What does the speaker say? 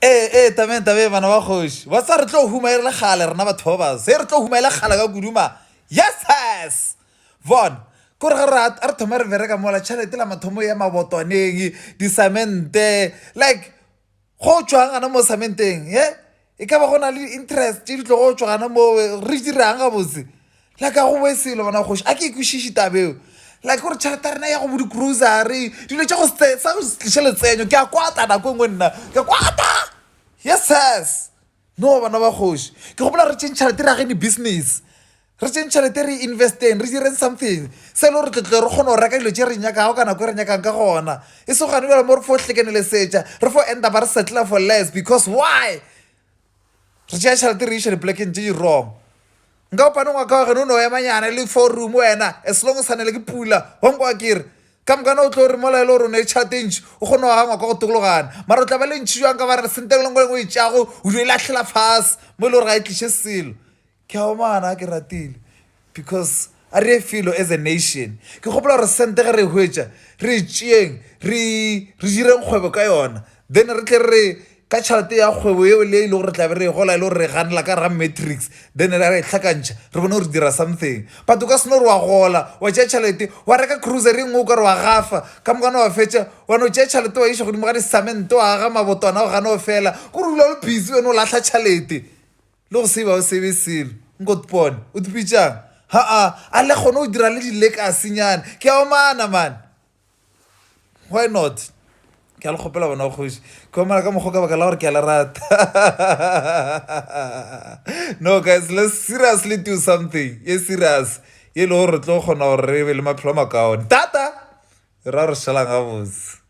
Tabe bana ba kgoši wa tsa re tlo huma e re le gale rena batho ba base re tlo huma e le gale ka kuduma yes von ko re ga re thoma re bereka mola tšhelete la mathomo ya mabotwaneng disamente like go tswang gana mo samenteng e ka ba go na le interest tse di tlo go tswa gana mo re dirang ga botse like a go boeselo bana kgoši a ke ikwešiše tabeo like gore tšhelete ya rena ya go bo di-grocery dilo tša go sa go tliša letsenyo ke a kwata nako e nngwe nna ke a kwata yes no bana ba kgoši ke gopola re tšeng tšhelete re ageng di-business re tšeng tšhelete re investeng re direng something se le gore tletle re kgone go reka dilo tše re nyakago ka nako e re nyakang ka gona e se gane bjala mo re fo tlekenele setša re fo enda ba re settler for less because why re tšea tšhelete re iša di-plekeng tše di wrong nka opaneng wa ka wa gene o ne o emanyana le forum wena as long o tshwanele ke pula wankwa kere ka mokana o tlo re mola e le gore o ne e tšhate ntši o kgone wa gangwa ka go tokologana mara o tla ba le ntši jwang ka ba re sentelelengwe e tšago o dio e latlhela fase mo e le gore ga e tliše selo ke a omana ke ratile because a re e felo as a nation ke gopola gore sente ge re e hwetša re e tšeeng re direng kgwebo ka yona then re tle re ka tšhelete ya kgwebo eo le e le gore tla be re e gola e le gore re ganela ka ra matrix then re e tlhakantšha re bone gore dira something but o ka seno gore wa gola wa tšea tšhelete wa reka cruiser e nngwe o ka re wa gafa ka mokana wa fetša wana o tšea tšhelete wa iša godimo ga disamente wa aga mabotwana o gana o fela kore dula le busy wene o latlha tšhelete le go seba o sebe selo nkotpone o dipitšang a le kgone o dira le dilekasenyana ke a omana man why not ke a le kgopela bona kgoši ke omana ka mokgwa ka baka la gore ke a le rata no guys let's seriously do something ye serious ye le gore re tlo kgona gore re be le maphelo a makaone tata ra re šalang gabotse